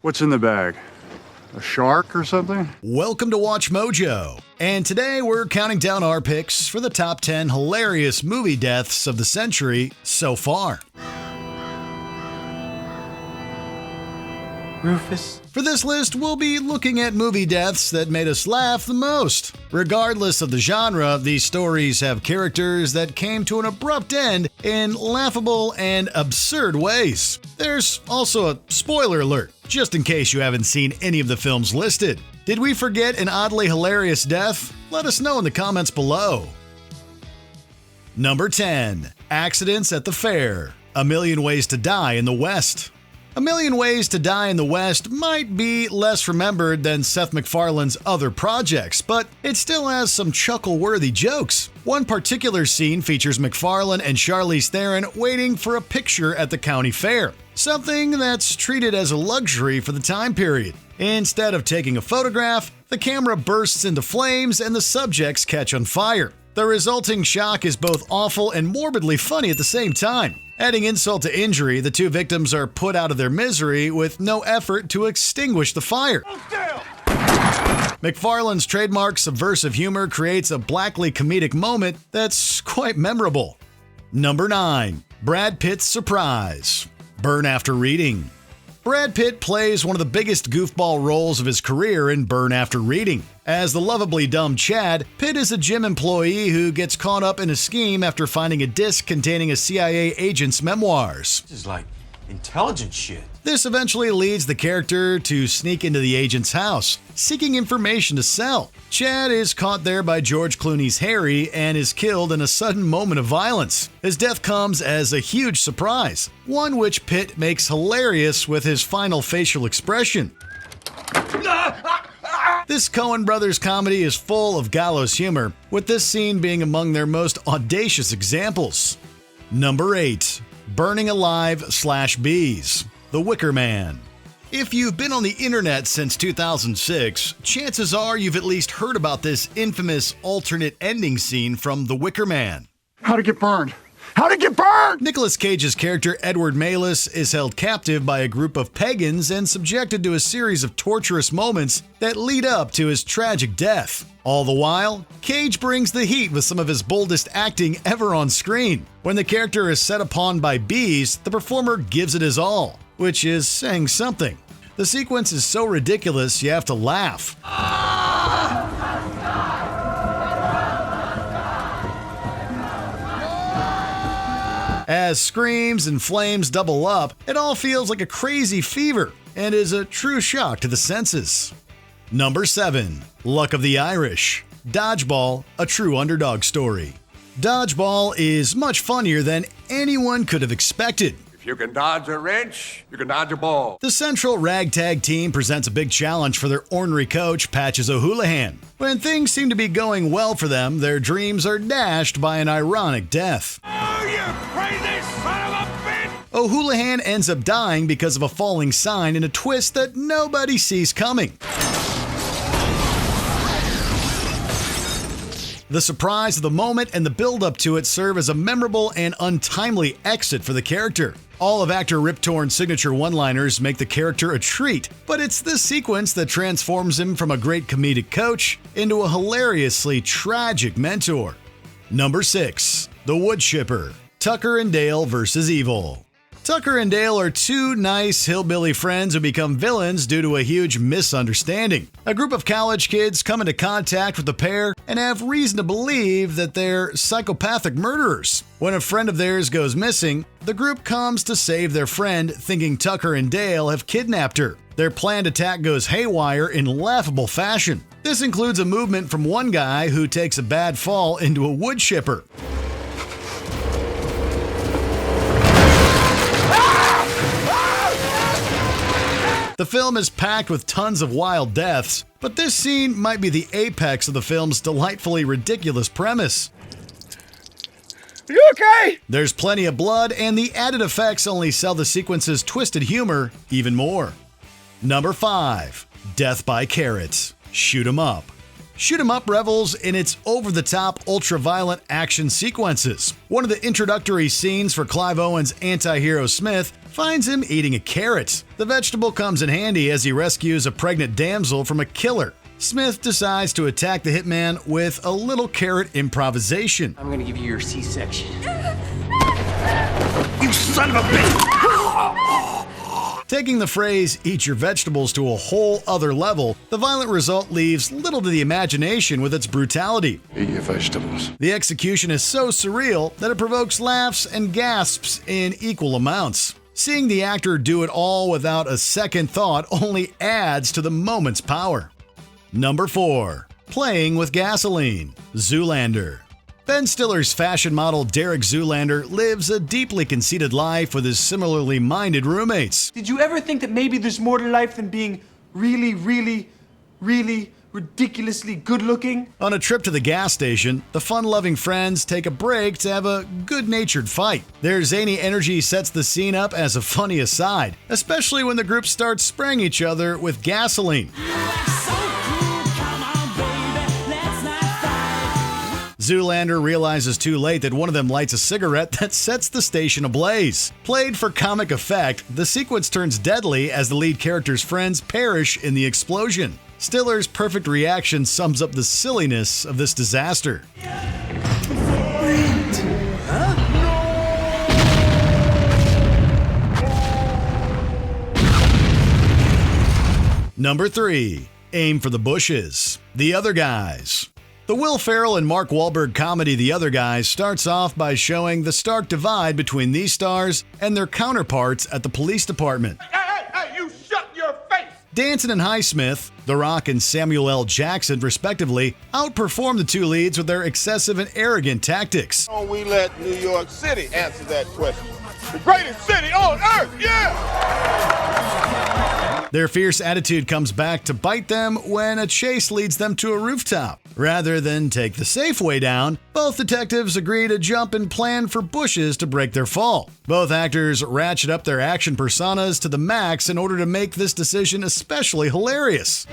What's in the bag? A shark or something? Welcome to Watch Mojo, and today we're counting down our picks for the top 10 hilarious movie deaths of the century so far. Rufus. For this list, we'll be looking at movie deaths that made us laugh the most. Regardless of the genre, these stories have characters that came to an abrupt end in laughable and absurd ways. There's also a spoiler alert, just in case you haven't seen any of the films listed. Did we forget an oddly hilarious death? Let us know in the comments below. Number 10. Accidents at the Fair. A Million Ways to Die in the West. A Million Ways to Die in the West might be less remembered than Seth MacFarlane's other projects, but it still has some chuckle-worthy jokes. One particular scene features MacFarlane and Charlize Theron waiting for a picture at the county fair, something that's treated as a luxury for the time period. Instead of taking a photograph, the camera bursts into flames and the subjects catch on fire. The resulting shock is both awful and morbidly funny at the same time. Adding insult to injury, the two victims are put out of their misery with no effort to extinguish the fire. MacFarlane's trademark subversive humor creates a blackly comedic moment that's quite memorable. Number 9. Brad Pitt's Surprise. Burn After Reading. Brad Pitt plays one of the biggest goofball roles of his career in Burn After Reading. As the lovably dumb Chad, Pitt is a gym employee who gets caught up in a scheme after finding a disc containing a CIA agent's memoirs. This is like intelligent shit. This eventually leads the character to sneak into the agent's house, seeking information to sell. Chad is caught there by George Clooney's Harry and is killed in a sudden moment of violence. His death comes as a huge surprise, one which Pitt makes hilarious with his final facial expression. This Coen Brothers comedy is full of gallows humor, with this scene being among their most audacious examples. Number 8. Burning Alive / Bees. The Wicker Man. If you've been on the internet since 2006, chances are you've at least heard about this infamous alternate ending scene from The Wicker Man. How'd it get burned? How'd it get burned? Nicolas Cage's character Edward Malis is held captive by a group of pagans and subjected to a series of torturous moments that lead up to his tragic death. All the while, Cage brings the heat with some of his boldest acting ever on screen. When the character is set upon by bees, the performer gives it his all, which is saying something. The sequence is so ridiculous you have to laugh. As screams and flames double up, it all feels like a crazy fever and is a true shock to the senses. Number 7. Luck of the Irish. Dodgeball, a true underdog story. Dodgeball is much funnier than anyone could have expected. If you can dodge a wrench, you can dodge a ball. The Central Ragtag team presents a big challenge for their ornery coach, Patches O'Houlihan. When things seem to be going well for them, their dreams are dashed by an ironic death. Oh, you crazy son of a bitch! O'Houlihan ends up dying because of a falling sign in a twist that nobody sees coming. The surprise of the moment and the build-up to it serve as a memorable and untimely exit for the character. All of actor Rip Torn's signature one-liners make the character a treat, but it's this sequence that transforms him from a great comedic coach into a hilariously tragic mentor. Number 6. The Wood Chipper. Tucker and Dale vs. Evil. Tucker and Dale are two nice hillbilly friends who become villains due to a huge misunderstanding. A group of college kids come into contact with the pair and have reason to believe that they're psychopathic murderers. When a friend of theirs goes missing, the group comes to save their friend, thinking Tucker and Dale have kidnapped her. Their planned attack goes haywire in laughable fashion. This includes a movement from one guy who takes a bad fall into a wood chipper. The film is packed with tons of wild deaths, but this scene might be the apex of the film's delightfully ridiculous premise. Are you okay? There's plenty of blood, and the added effects only sell the sequence's twisted humor even more. Number 5. Death by Carrots. Shoot 'em Up. Shoot 'em Up revels in its over-the-top, ultra-violent action sequences. One of the introductory scenes for Clive Owen's anti-hero Smith finds him eating a carrot. The vegetable comes in handy as he rescues a pregnant damsel from a killer. Smith decides to attack the hitman with a little carrot improvisation. I'm gonna give you your C-section. You son of a bitch! Taking the phrase, eat your vegetables, to a whole other level, the violent result leaves little to the imagination with its brutality. Eat your vegetables. The execution is so surreal that it provokes laughs and gasps in equal amounts. Seeing the actor do it all without a second thought only adds to the moment's power. Number 4. Playing with gasoline. Zoolander. Ben Stiller's fashion model Derek Zoolander lives a deeply conceited life with his similarly minded roommates. Did you ever think that maybe there's more to life than being really, really, really ridiculously good looking? On a trip to the gas station, the fun-loving friends take a break to have a good-natured fight. Their zany energy sets the scene up as a funny aside, especially when the group starts spraying each other with gasoline. Zoolander realizes too late that one of them lights a cigarette that sets the station ablaze. Played for comic effect, the sequence turns deadly as the lead character's friends perish in the explosion. Stiller's perfect reaction sums up the silliness of this disaster. Number 3. Aim for the bushes. The Other Guys. The Will Ferrell and Mark Wahlberg comedy The Other Guys starts off by showing the stark divide between these stars and their counterparts at the police department. Hey, you shut your face! Danson and Highsmith, The Rock and Samuel L. Jackson, respectively, outperform the two leads with their excessive and arrogant tactics. Don't we let New York City answer that question? The greatest city on earth, yeah! Their fierce attitude comes back to bite them when a chase leads them to a rooftop. Rather than take the safe way down, both detectives agree to jump and plan for bushes to break their fall. Both actors ratchet up their action personas to the max in order to make this decision especially hilarious.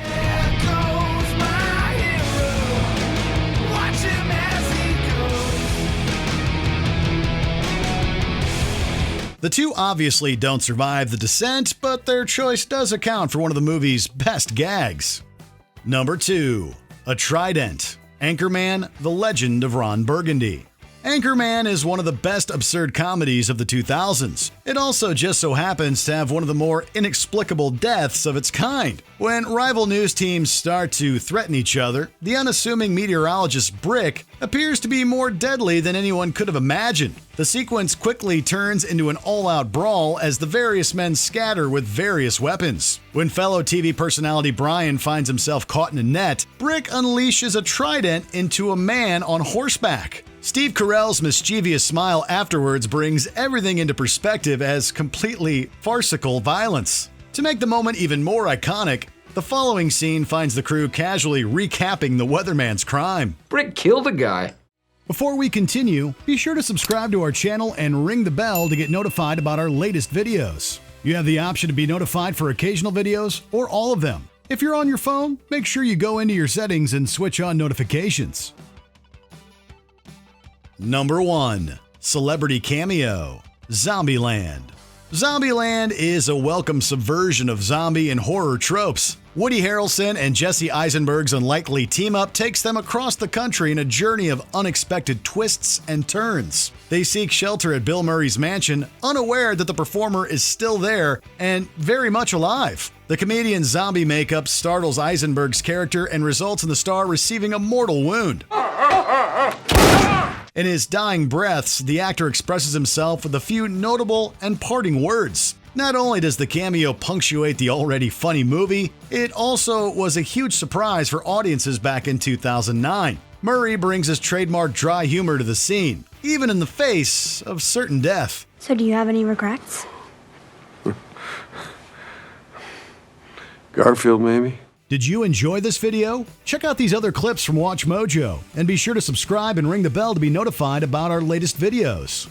The two obviously don't survive the descent, but their choice does account for one of the movie's best gags. Number 2. A Trident. Anchorman, The Legend of Ron Burgundy. Anchorman is one of the best absurd comedies of the 2000s. It also just so happens to have one of the more inexplicable deaths of its kind. When rival news teams start to threaten each other, the unassuming meteorologist Brick appears to be more deadly than anyone could have imagined. The sequence quickly turns into an all-out brawl as the various men scatter with various weapons. When fellow TV personality Brian finds himself caught in a net, Brick unleashes a trident into a man on horseback. Steve Carell's mischievous smile afterwards brings everything into perspective as completely farcical violence. To make the moment even more iconic, the following scene finds the crew casually recapping the weatherman's crime. Brick killed a guy. Before we continue, be sure to subscribe to our channel and ring the bell to get notified about our latest videos. You have the option to be notified for occasional videos or all of them. If you're on your phone, make sure you go into your settings and switch on notifications. Number 1. Celebrity Cameo. Zombieland. Zombieland is a welcome subversion of zombie and horror tropes. Woody Harrelson and Jesse Eisenberg's unlikely team-up takes them across the country in a journey of unexpected twists and turns. They seek shelter at Bill Murray's mansion, unaware that the performer is still there and very much alive. The comedian's zombie makeup startles Eisenberg's character and results in the star receiving a mortal wound. In his dying breaths, the actor expresses himself with a few notable and parting words. Not only does the cameo punctuate the already funny movie, it also was a huge surprise for audiences back in 2009. Murray brings his trademark dry humor to the scene, even in the face of certain death. So do you have any regrets? Garfield, maybe? Did you enjoy this video? Check out these other clips from WatchMojo, and be sure to subscribe and ring the bell to be notified about our latest videos.